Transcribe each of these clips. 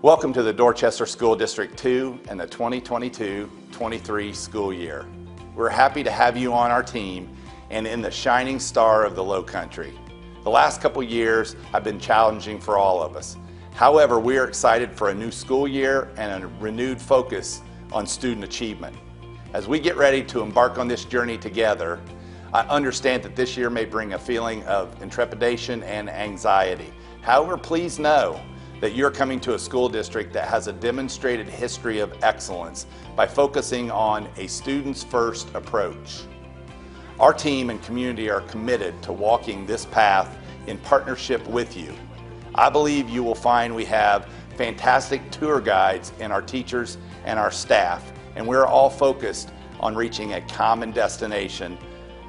Welcome to the Dorchester School District 2 and the 2022-23 school year. We're happy to have you on our team and in the shining star of the Low Country. The last couple years have been challenging for all of us. However, we are excited for a new school year and a renewed focus on student achievement. As we get ready to embark on this journey together, I understand that this year may bring a feeling of intrepidation and anxiety. However, please know that you're coming to a school district that has a demonstrated history of excellence by focusing on a students first approach. Our team and community are committed to walking this path in partnership with you. I believe you will find we have fantastic tour guides in our teachers and our staff, and we're all focused on reaching a common destination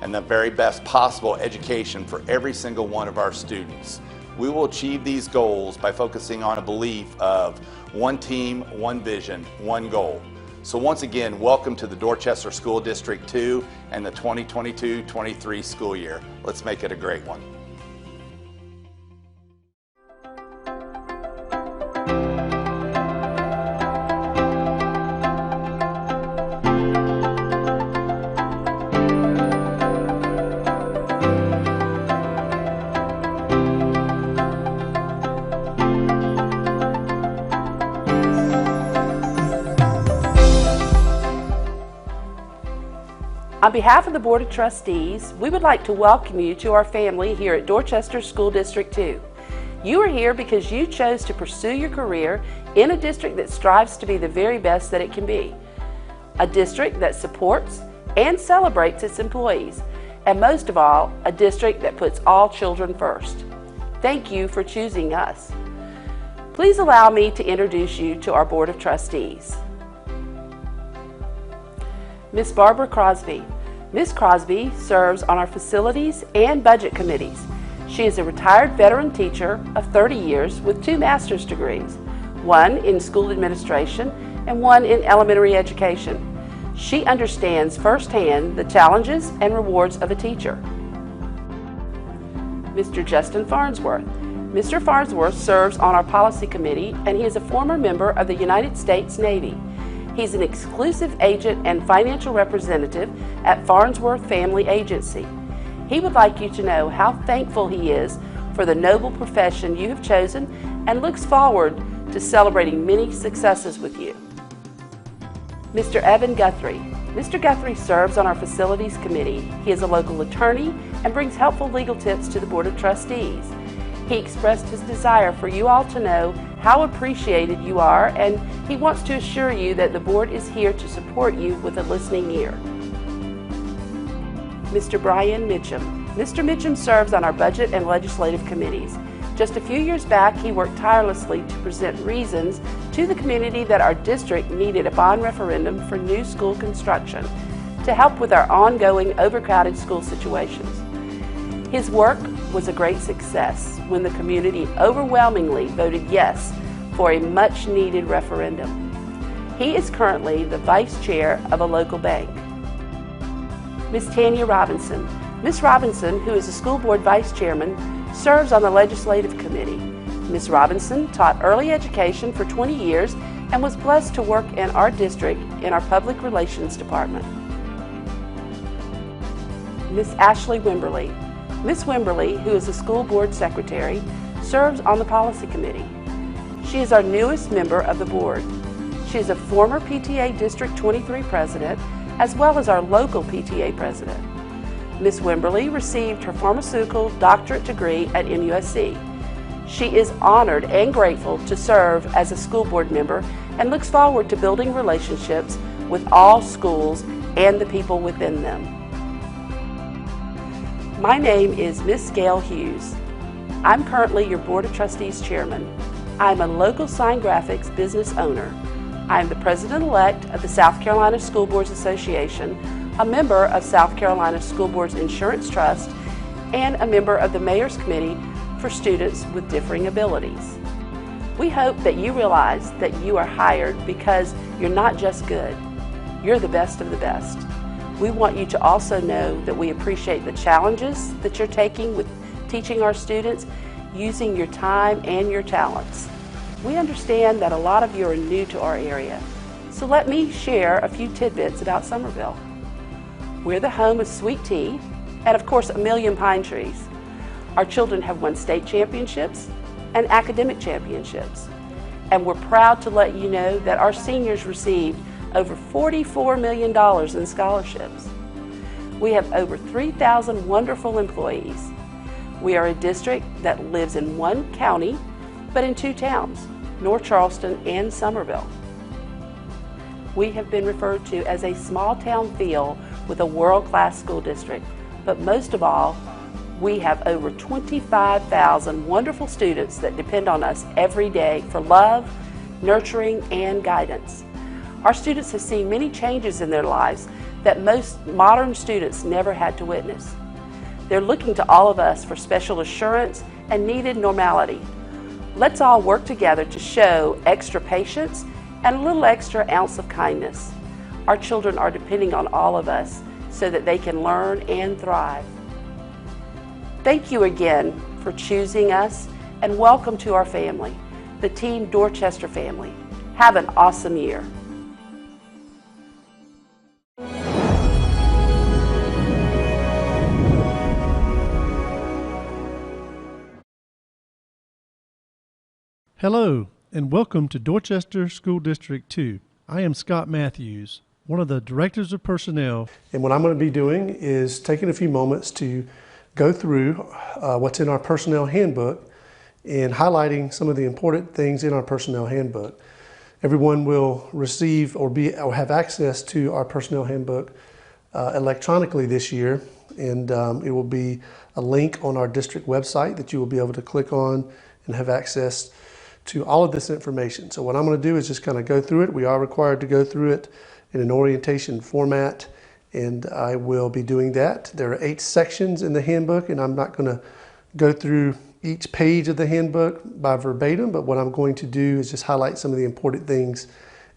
and the very best possible education for every single one of our students. We will achieve these goals by focusing on a belief of one team, one vision, one goal. So once again, welcome to the Dorchester School District 2 and the 2022-23 school year. Let's make it a great one. On behalf of the Board of Trustees, we would like to welcome you to our family here at Dorchester School District 2. You are here because you chose to pursue your career in a district that strives to be the very best that it can be. A district that supports and celebrates its employees, and most of all, a district that puts all children first. Thank you for choosing us. Please allow me to introduce you to our Board of Trustees. Ms. Barbara Crosby. Ms. Crosby serves on our facilities and budget committees. She is a retired veteran teacher of 30 years with 2 master's degrees, one in school administration and one in elementary education. She understands firsthand the challenges and rewards of a teacher. Mr. Justin Farnsworth. Mr. Farnsworth serves on our policy committee, and he is a former member of the United States Navy. He's an exclusive agent and financial representative at Farnsworth Family Agency. He would like you to know how thankful he is for the noble profession you have chosen and looks forward to celebrating many successes with you. Mr. Evan Guthrie. Mr. Guthrie serves on our facilities committee. He is a local attorney and brings helpful legal tips to the Board of Trustees. He expressed his desire for you all to know how appreciated you are, and he wants to assure you that the board is here to support you with a listening ear. Mr. Brian Mitchum. Mr. Mitchum serves on our budget and legislative committees. Just a few years back, he worked tirelessly to present reasons to the community that our district needed a bond referendum for new school construction to help with our ongoing overcrowded school situations. His work was a great success when the community overwhelmingly voted yes for a much-needed referendum. He is currently the vice chair of a local bank. Ms. Tanya Robinson. Ms. Robinson, who is a school board vice chairman, serves on the legislative committee. Ms. Robinson taught early education for 20 years and was blessed to work in our district in our public relations department. Ms. Ashley Wimberly. Ms. Wimberly, who is a school board secretary, serves on the policy committee. She is our newest member of the board. She is a former PTA District 23 president, as well as our local PTA president. Ms. Wimberly received her pharmaceutical doctorate degree at MUSC. She is honored and grateful to serve as a school board member and looks forward to building relationships with all schools and the people within them. My name is Miss Gail Hughes. I'm currently your Board of Trustees Chairman. I'm a local sign graphics business owner. I'm the President-elect of the South Carolina School Boards Association, a member of South Carolina School Boards Insurance Trust, and a member of the Mayor's Committee for Students with Differing Abilities. We hope that you realize that you are hired because you're not just good, you're the best of the best. We want you to also know that we appreciate the challenges that you're taking with teaching our students using your time and your talents. We understand that a lot of you are new to our area, so let me share a few tidbits about Summerville. We're the home of sweet tea and, of course, a million pine trees. Our children have won state championships and academic championships, and we're proud to let you know that our seniors received over $44 million in scholarships. We have over 3,000 wonderful employees. We are a district that lives in one county, but in two towns, North Charleston and Summerville. We have been referred to as a small town feel with a world-class school district, but most of all, we have over 25,000 wonderful students that depend on us every day for love, nurturing, and guidance. Our students have seen many changes in their lives that most modern students never had to witness. They're looking to all of us for special assurance and needed normality. Let's all work together to show extra patience and a little extra ounce of kindness. Our children are depending on all of us so that they can learn and thrive. Thank you again for choosing us, and welcome to our family, the Team Dorchester family. Have an awesome year. Hello, and welcome to Dorchester School District 2. I am Scott Matthews, one of the Directors of Personnel. And what I'm going to be doing is taking a few moments to go through what's in our Personnel Handbook and highlighting some of the important things in our Personnel Handbook. Everyone will receive or have access to our Personnel Handbook electronically this year, and it will be a link on our district website that you will be able to click on and have access to all of this information. So what I'm going to do is just kind of go through it. We are required to go through it in an orientation format, and I will be doing that. There are 8 sections in the handbook, and I'm not going to go through each page of the handbook by verbatim, but what I'm going to do is just highlight some of the important things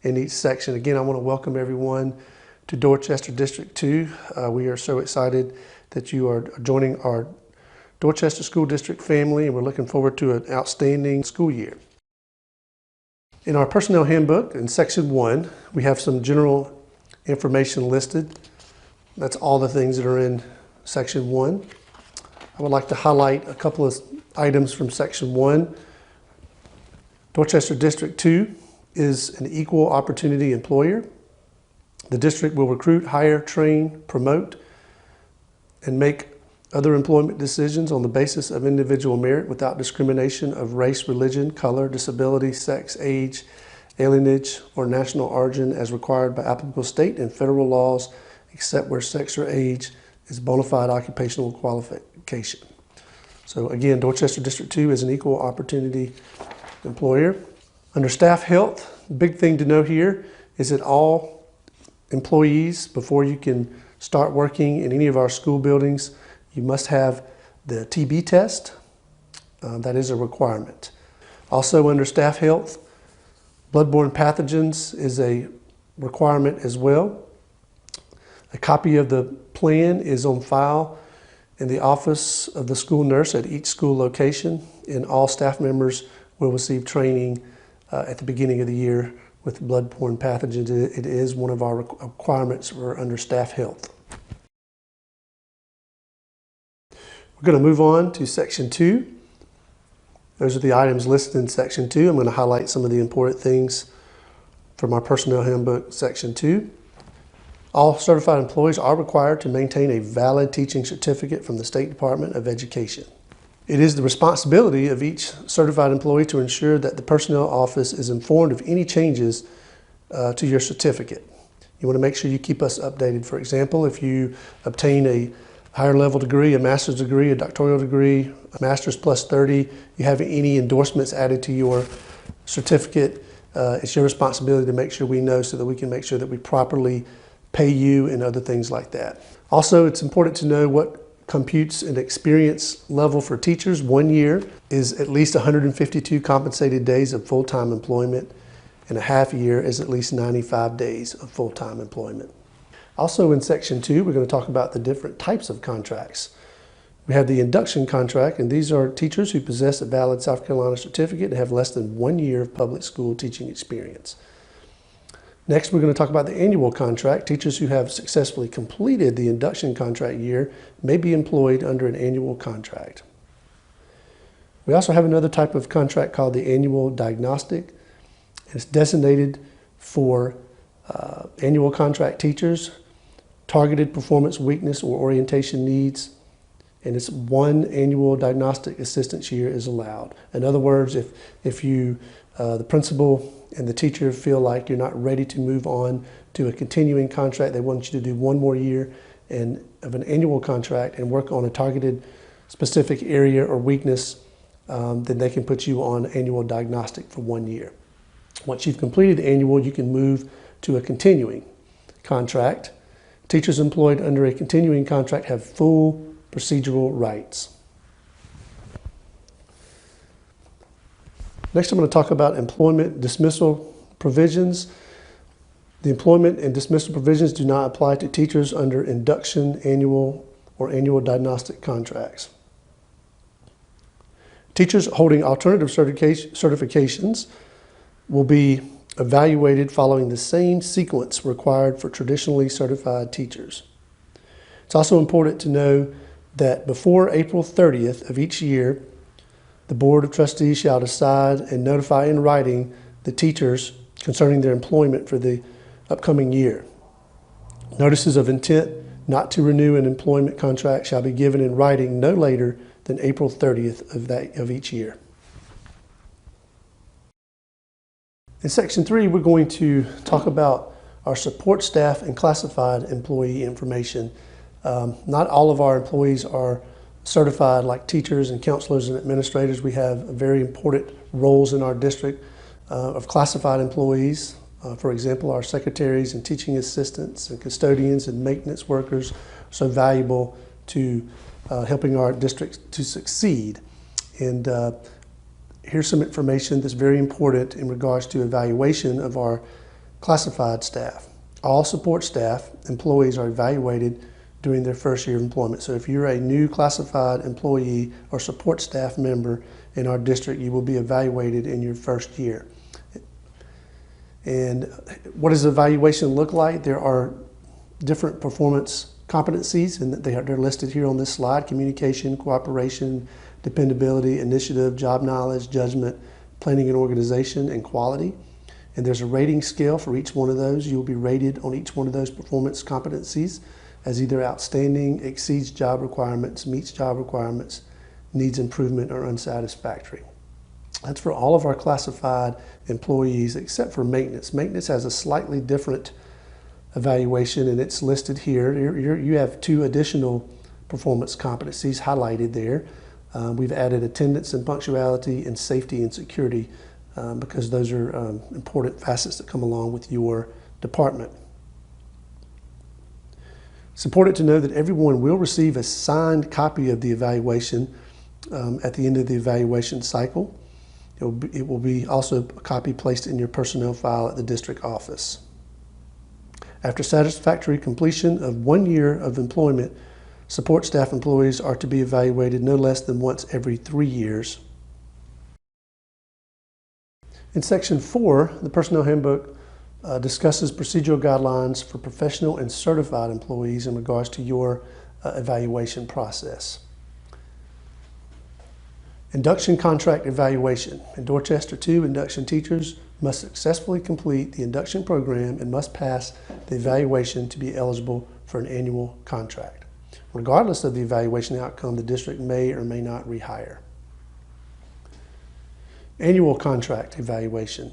in each section. Again, I want to welcome everyone to Dorchester District 2. We are so excited that you are joining our Dorchester School District family, and we're looking forward to an outstanding school year. In our Personnel Handbook, in Section 1, we have some general information listed. That's all the things that are in Section 1. I would like to highlight a couple of items from Section 1. Dorchester District 2 is an equal opportunity employer. The district will recruit, hire, train, promote, and make other employment decisions on the basis of individual merit without discrimination of race, religion, color, disability, sex, age, alienage, or national origin as required by applicable state and federal laws, except where sex or age is bona fide occupational qualification. So again, Dorchester District 2 is an equal opportunity employer. Under staff health, the big thing to know here is that all employees, before you can start working in any of our school buildings, you must have the TB test. That is a requirement. Also under staff health, bloodborne pathogens is a requirement as well. A copy of the plan is on file in the office of the school nurse at each school location, and all staff members will receive training at the beginning of the year with bloodborne pathogens. It is one of our requirements for under staff health. We're going to move on to Section 2. Those are the items listed in Section 2. I'm going to highlight some of the important things from our Personnel Handbook, Section 2. All certified employees are required to maintain a valid teaching certificate from the State Department of Education. It is the responsibility of each certified employee to ensure that the personnel office is informed of any changes to your certificate. You want to make sure you keep us updated. For example, if you obtain a higher level degree, a master's degree, a doctoral degree, a master's plus 30, you have any endorsements added to your certificate, it's your responsibility to make sure we know so that we can make sure that we properly pay you and other things like that. Also, it's important to know what computes an experience level for teachers. 1 year is at least 152 compensated days of full-time employment, and a half year is at least 95 days of full-time employment. Also in Section 2, we're going to talk about the different types of contracts. We have the induction contract, and these are teachers who possess a valid South Carolina certificate and have less than 1 year of public school teaching experience. Next, we're going to talk about the annual contract. Teachers who have successfully completed the induction contract year may be employed under an annual contract. We also have another type of contract called the annual diagnostic. It's designated for annual contract teachers, targeted performance weakness or orientation needs, and it's 1 annual diagnostic assistance year is allowed. In other words, if you, the principal and the teacher feel like you're not ready to move on to a continuing contract, they want you to do 1 more year of an annual contract and work on a targeted specific area or weakness, then they can put you on annual diagnostic for 1 year. Once you've completed the annual, you can move to a continuing contract. Teachers employed under a continuing contract have full procedural rights. Next, I'm going to talk about employment dismissal provisions. The employment and dismissal provisions do not apply to teachers under induction, annual, or annual diagnostic contracts. Teachers holding alternative certifications will be evaluated following the same sequence required for traditionally certified teachers. It's also important to know that before April 30th of each year, the Board of Trustees shall decide and notify in writing the teachers concerning their employment for the upcoming year. Notices of intent not to renew an employment contract shall be given in writing no later than April 30th of each year. In Section 3, we're going to talk about our support staff and classified employee information. Not all of our employees are certified like teachers and counselors and administrators. We have very important roles in our district of classified employees. For example, our secretaries and teaching assistants and custodians and maintenance workers are so valuable to helping our district to succeed. And here's some information that's very important in regards to evaluation of our classified staff. All support staff employees are evaluated during their first year of employment. So if you're a new classified employee or support staff member in our district, you will be evaluated in your first year. And what does evaluation look like? There are different performance competencies, and they're listed here on this slide: communication, cooperation, dependability, initiative, job knowledge, judgment, planning and organization, and quality. And there's a rating scale for each one of those. You'll be rated on each one of those performance competencies as either outstanding, exceeds job requirements, meets job requirements, needs improvement, or unsatisfactory. That's for all of our classified employees except for maintenance. Maintenance has a slightly different evaluation, and it's listed here. You have 2 additional performance competencies highlighted there. We've added attendance and punctuality and safety and security because those are important facets that come along with your department. It's important to know that everyone will receive a signed copy of the evaluation at the end of the evaluation cycle. It will be also a copy placed in your personnel file at the district office. After satisfactory completion of 1 year of employment, support staff employees are to be evaluated no less than once every 3 years. In Section 4, the Personnel Handbook discusses procedural guidelines for professional and certified employees in regards to your evaluation process. Induction contract evaluation. In Dorchester 2, induction teachers must successfully complete the induction program and must pass the evaluation to be eligible for an annual contract. Regardless of the evaluation outcome, the district may or may not rehire. Annual contract evaluation.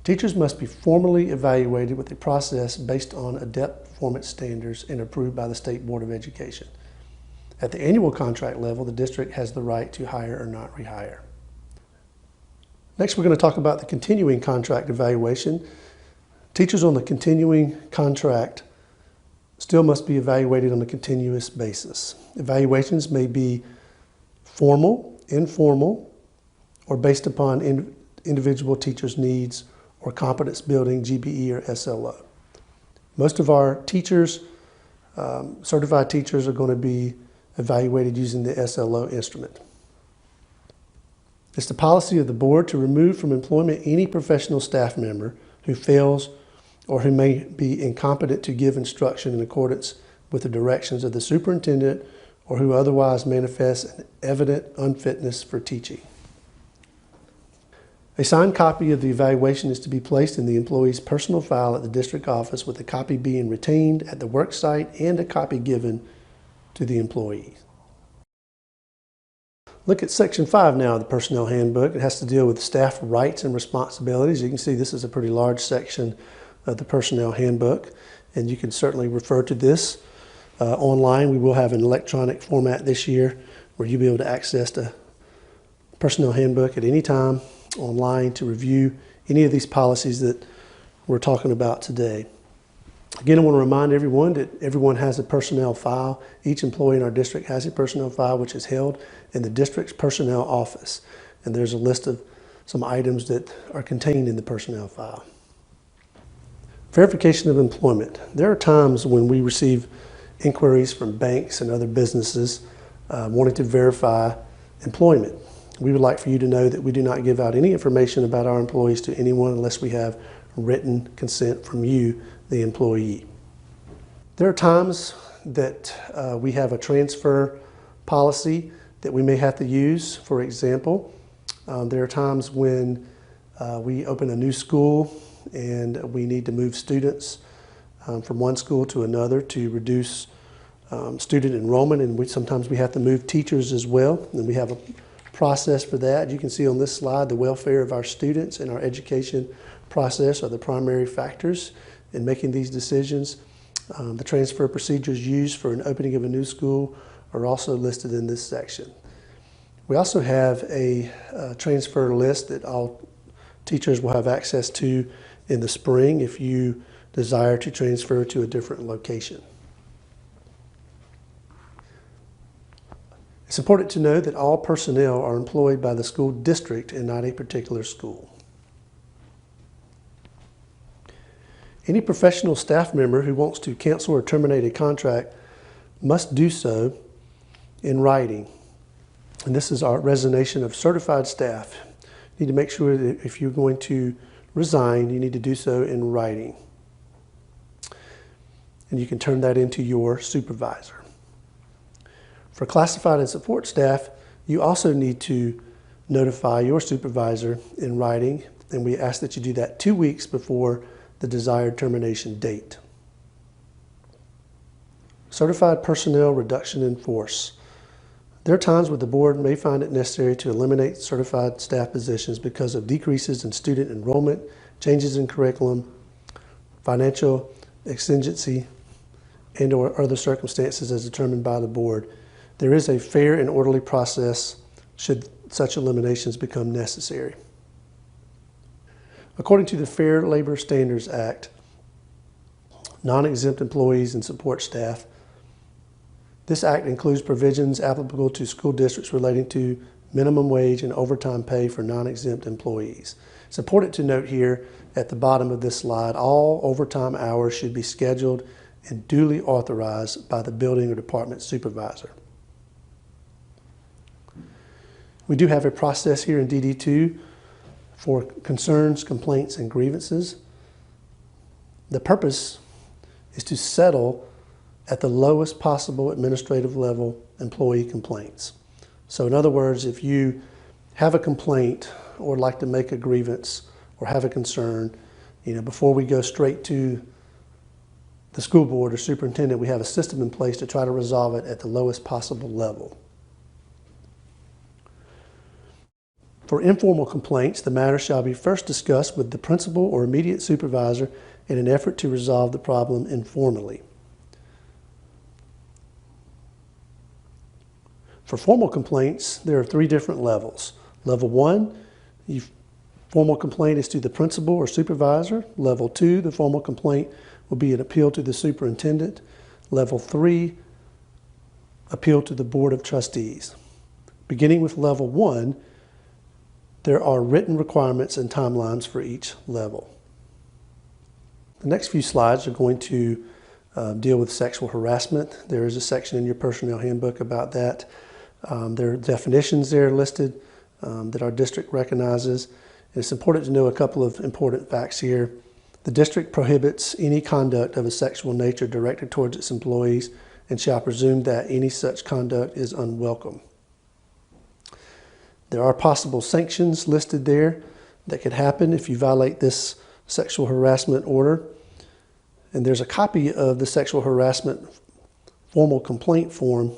Teachers must be formally evaluated with a process based on adept performance standards and approved by the State Board of Education. At the annual contract level, the district has the right to hire or not rehire. Next, we're going to talk about the continuing contract evaluation. Teachers on the continuing contract still must be evaluated on a continuous basis. Evaluations may be formal, informal, or based upon individual teachers' needs or competence building, GBE or SLO. Most of our teachers, certified teachers, are going to be evaluated using the SLO instrument. It's the policy of the board to remove from employment any professional staff member who fails or who may be incompetent to give instruction in accordance with the directions of the superintendent or who otherwise manifests an evident unfitness for teaching. A signed copy of the evaluation is to be placed in the employee's personal file at the district office, with a copy being retained at the work site and a copy given to the employee. Look at Section 5 now of the Personnel Handbook. It has to deal with staff rights and responsibilities. You can see this is a pretty large section of the Personnel Handbook, and you can certainly refer to this online. We will have an electronic format this year where you'll be able to access the Personnel Handbook at any time online to review any of these policies that we're talking about today. Again, I want to remind everyone that everyone has a personnel file. Each employee in our district has a personnel file, which is held in the district's personnel office. And there's a list of some items that are contained in the personnel file. Verification of employment. There are times when we receive inquiries from banks and other businesses wanting to verify employment. We would like for you to know that we do not give out any information about our employees to anyone unless we have written consent from you, the employee. There are times that we have a transfer policy that we may have to use. For example, there are times when we open a new school and we need to move students from one school to another to reduce student enrollment, and sometimes we have to move teachers as well, and we have a process for that. You can see on this slide the welfare of our students and our education process are the primary factors in making these decisions. The transfer procedures used for an opening of a new school are also listed in this section. We also have a transfer list that all teachers will have access to in the spring if you desire to transfer to a different location. It's important to know that all personnel are employed by the school district and not a particular school. Any professional staff member who wants to cancel or terminate a contract must do so in writing. And this is our resignation of certified staff. You need to make sure that if you're going to resign, you need to do so in writing. And you can turn that into your supervisor. For classified and support staff, you also need to notify your supervisor in writing, and we ask that you do that 2 weeks before the desired termination date. Certified personnel reduction in force. There are times where the board may find it necessary to eliminate certified staff positions because of decreases in student enrollment, changes in curriculum, financial exigency, and/or other circumstances as determined by the board. There is a fair and orderly process should such eliminations become necessary. According to the Fair Labor Standards Act, non-exempt employees and support staff, this act includes provisions applicable to school districts relating to minimum wage and overtime pay for non-exempt employees. It's important to note here at the bottom of this slide, all overtime hours should be scheduled and duly authorized by the building or department supervisor. We do have a process here in DD2 for concerns, complaints, and grievances. The purpose is to settle at the lowest possible administrative level employee complaints. So in other words, if you have a complaint or like to make a grievance or have a concern, before we go straight to the school board or superintendent, we have a system in place to try to resolve it at the lowest possible level. For informal complaints, the matter shall be first discussed with the principal or immediate supervisor in an effort to resolve the problem informally. For formal complaints, there are 3 different levels. Level 1, formal complaint is to the principal or supervisor. Level 2, the formal complaint will be an appeal to the superintendent. Level 3, appeal to the Board of Trustees. Beginning with level 1, there are written requirements and timelines for each level. The next few slides are going to deal with sexual harassment. There is a section in your personnel handbook about that. There are definitions there listed that our district recognizes. And it's important to know a couple of important facts here. The district prohibits any conduct of a sexual nature directed towards its employees and shall presume that any such conduct is unwelcome. There are possible sanctions listed there that could happen if you violate this sexual harassment order. And there's a copy of the sexual harassment formal complaint form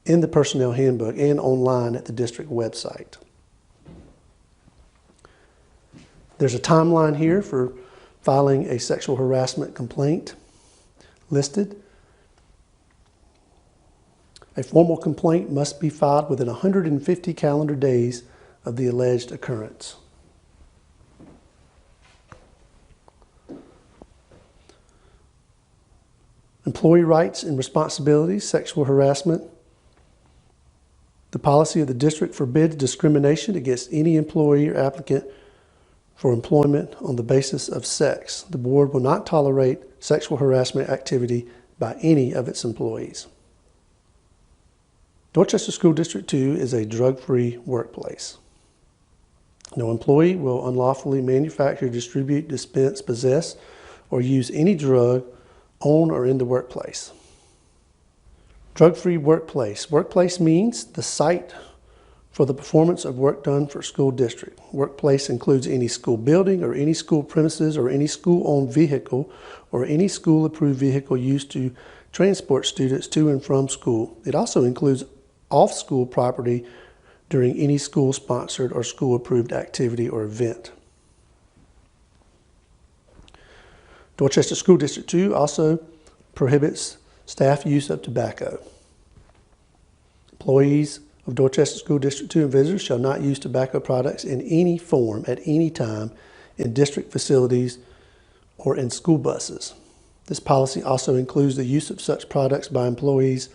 in the personnel handbook and online at the district website. There's a timeline here for filing a sexual harassment complaint listed. A formal complaint must be filed within 150 calendar days of the alleged occurrence. Employee rights and responsibilities, sexual harassment. The policy of the district forbids discrimination against any employee or applicant for employment on the basis of sex. The board will not tolerate sexual harassment activity by any of its employees. Dorchester School District 2 is a drug-free workplace. No employee will unlawfully manufacture, distribute, dispense, possess, or use any drug on or in the workplace. Drug-free workplace. Workplace means the site for the performance of work done for school district. Workplace includes any school building or any school premises or any school-owned vehicle or any school-approved vehicle used to transport students to and from school. It also includes off-school property during any school-sponsored or school-approved activity or event. Dorchester School District 2 also prohibits staff use of tobacco. Employees of Dorchester School District 2 and visitors shall not use tobacco products in any form at any time in district facilities or in school buses. This policy also includes the use of such products by employees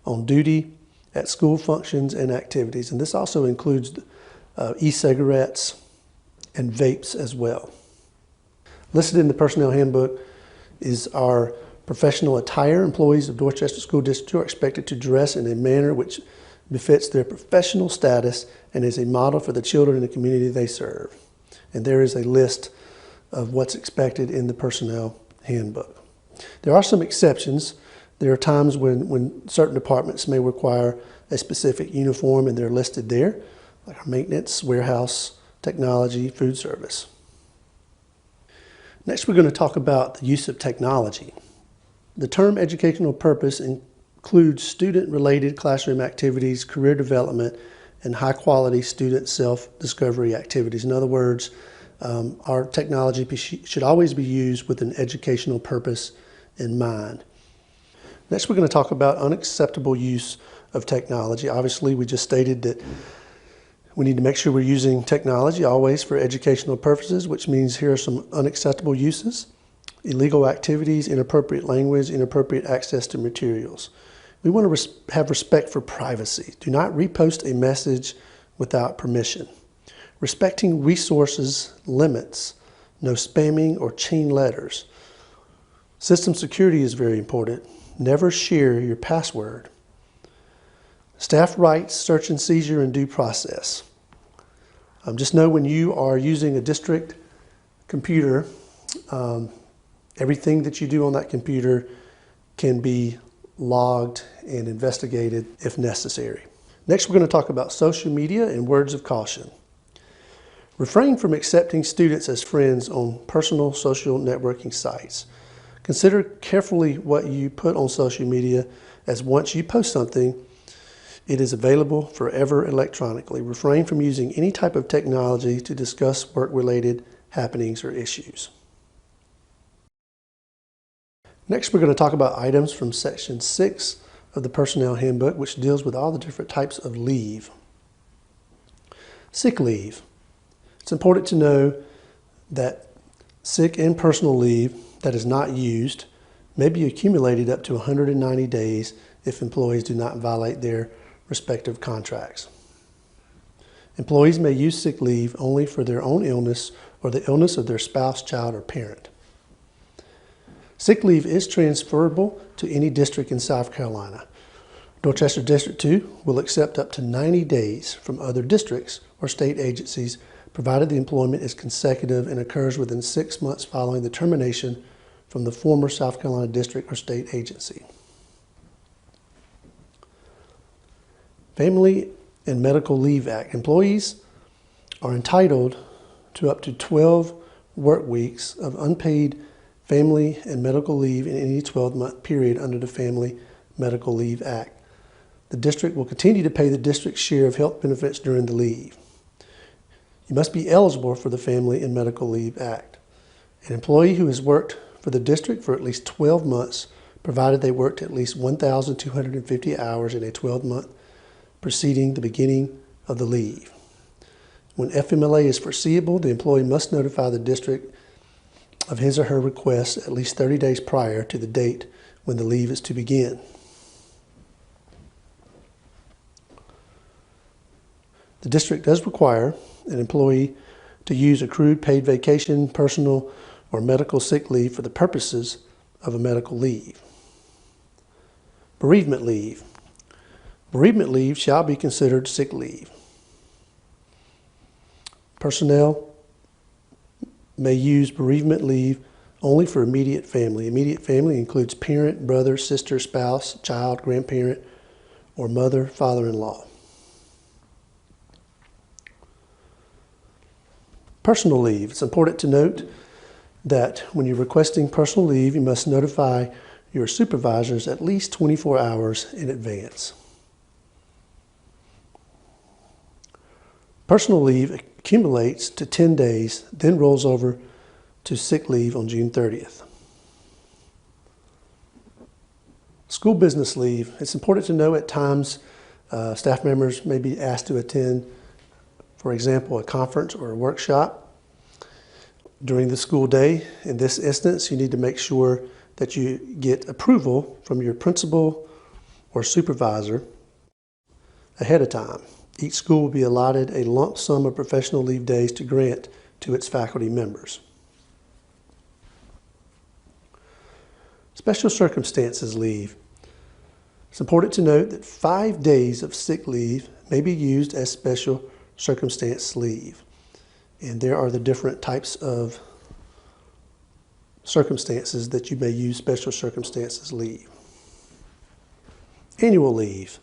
on duty at school functions and activities. And this also includes e-cigarettes and vapes as well. Listed in the personnel handbook is our professional attire. Employees of Dorchester School District 2 are expected to dress in a manner which befits their professional status and is a model for the children in the community they serve. And there is a list of what's expected in the personnel handbook. There are some exceptions. There are times when certain departments may require a specific uniform, and they're listed there, like our maintenance, warehouse, technology, food service. Next, we're going to talk about the use of technology. The term educational purpose includes student-related classroom activities, career development, and high-quality student self-discovery activities. In other words, our technology should always be used with an educational purpose in mind. Next, we're going to talk about unacceptable use of technology. Obviously, we just stated that we need to make sure we're using technology always for educational purposes, which means here are some unacceptable uses: illegal activities, inappropriate language, inappropriate access to materials. We want to have respect for privacy. Do not repost a message without permission. Respecting resources limits, no spamming or chain letters. System security is very important. Never share your password. Staff rights, search and seizure, and due process. Just know when you are using a district computer, everything that you do on that computer can be logged and investigated if necessary. Next, we're going to talk about social media and words of caution. Refrain from accepting students as friends on personal social networking sites. Consider carefully what you put on social media, as once you post something, it is available forever electronically. Refrain from using any type of technology to discuss work-related happenings or issues. Next, we're going to talk about items from Section 6 of the Personnel Handbook, which deals with all the different types of leave. Sick leave. It's important to know that sick and personal leave that is not used may be accumulated up to 190 days if employees do not violate their respective contracts. Employees may use sick leave only for their own illness or the illness of their spouse, child, or parent. Sick leave is transferable to any district in South Carolina. Dorchester District 2 will accept up to 90 days from other districts or state agencies, provided the employment is consecutive and occurs within 6 months following the termination from the former South Carolina district or state agency. Family and Medical Leave Act. Employees are entitled to up to 12 work weeks of unpaid family and medical leave in any 12-month period under the Family Medical Leave Act. The district will continue to pay the district's share of health benefits during the leave. You must be eligible for the Family and Medical Leave Act. An employee who has worked for the district for at least 12 months, provided they worked at least 1,250 hours in a 12-month preceding the beginning of the leave. When FMLA is foreseeable, the employee must notify the district of his or her request at least 30 days prior to the date when the leave is to begin. The district does require an employee to use accrued paid vacation, personal, or medical sick leave for the purposes of a medical leave. Bereavement leave. Bereavement leave shall be considered sick leave. Personnel may use bereavement leave only for immediate family. Immediate family includes parent, brother, sister, spouse, child, grandparent, or mother, father-in-law. Personal leave. It's important to note that when you're requesting personal leave, you must notify your supervisors at least 24 hours in advance. Personal leave accumulates to 10 days, then rolls over to sick leave on June 30th. School business leave. It's important to know at times staff members may be asked to attend, for example, a conference or a workshop during the school day. In this instance, you need to make sure that you get approval from your principal or supervisor ahead of time. Each school will be allotted a lump sum of professional leave days to grant to its faculty members. Special circumstances leave. It's important to note that 5 days of sick leave may be used as special circumstance leave. And there are the different types of circumstances that you may use special circumstances leave. Annual leave.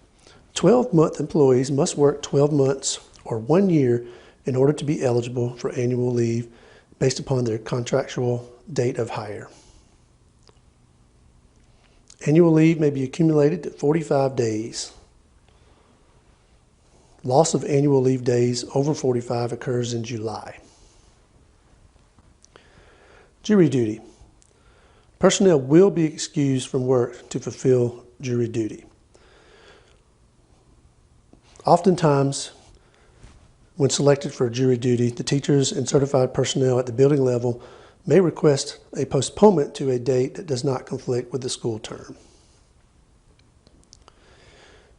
12-month employees must work 12 months or 1 year in order to be eligible for annual leave based upon their contractual date of hire. Annual leave may be accumulated to 45 days. Loss of annual leave days over 45 occurs in July. Jury duty. Personnel will be excused from work to fulfill jury duty. Oftentimes, when selected for jury duty, the teachers and certified personnel at the building level may request a postponement to a date that does not conflict with the school term.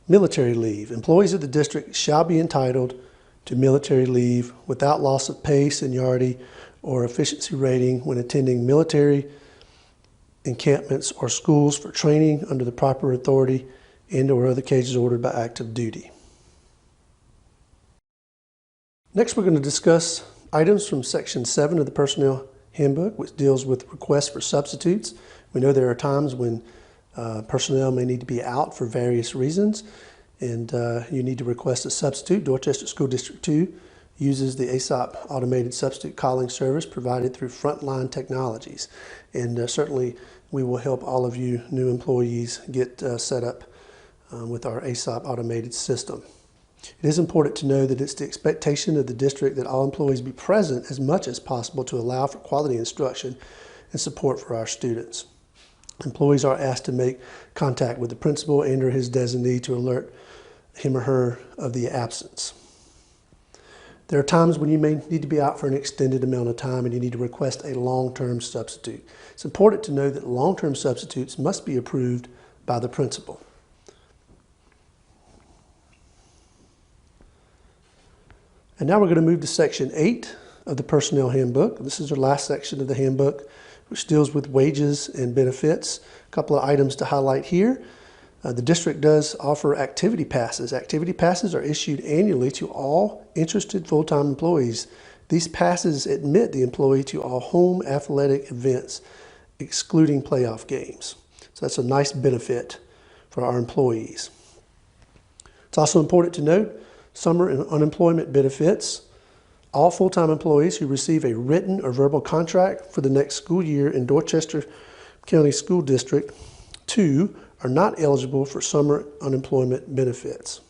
Military leave. Employees of the district shall be entitled to military leave without loss of pay, seniority, or efficiency rating when attending military encampments or schools for training under the proper authority and or other cases ordered by active duty. Next, we're going to discuss items from Section 7 of the Personnel Handbook, which deals with requests for substitutes. We know there are times when personnel may need to be out for various reasons, and you need to request a substitute. Dorchester School District 2 uses the ASOP automated substitute calling service provided through Frontline Technologies. And certainly we will help all of you new employees get set up with our ASOP automated system. It is important to know that it's the expectation of the district that all employees be present as much as possible to allow for quality instruction and support for our students. Employees are asked to make contact with the principal and or his designee to alert him or her of the absence. There are times when you may need to be out for an extended amount of time and you need to request a long-term substitute. It's important to know that long-term substitutes must be approved by the principal. And now we're going to move to Section 8 of the Personnel Handbook. This is the last section of the handbook, which deals with wages and benefits. A couple of items to highlight here. The district does offer activity passes. Activity passes are issued annually to all interested full-time employees. These passes admit the employee to all home athletic events, excluding playoff games. So that's a nice benefit for our employees. It's also important to note summer and unemployment benefits. All full-time employees who receive a written or verbal contract for the next school year in Dorchester County School District 2 are not eligible for summer unemployment benefits.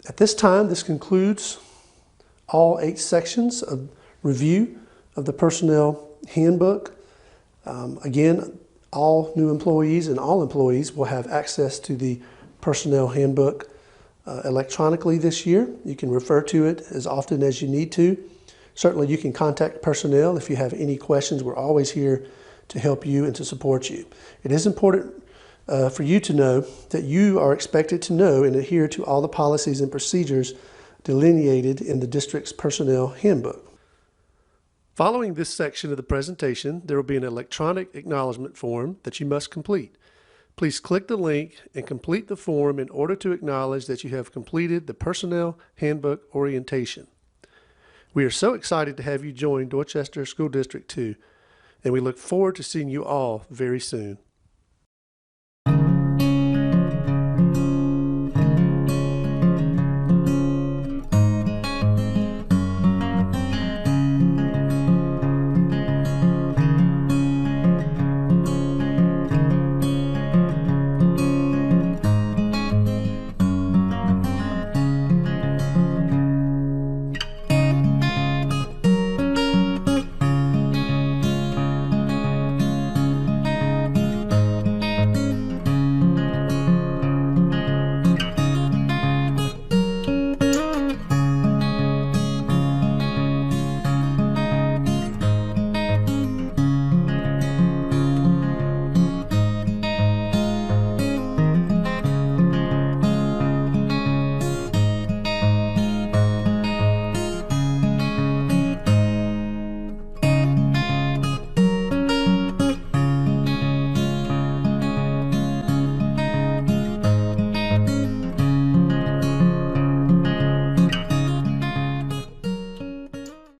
At this time, this concludes all 8 sections of review of the personnel handbook. Again, all new employees and all employees will have access to the personnel handbook electronically this year. You can refer to it as often as you need to. Certainly you can contact personnel if you have any questions. We're always here to help you and to support you. It is important for you to know that you are expected to know and adhere to all the policies and procedures delineated in the district's personnel handbook. Following this section of the presentation, there will be an electronic acknowledgement form that you must complete. Please click the link and complete the form in order to acknowledge that you have completed the personnel handbook orientation. We are so excited to have you join Dorchester School District 2, and we look forward to seeing you all very soon.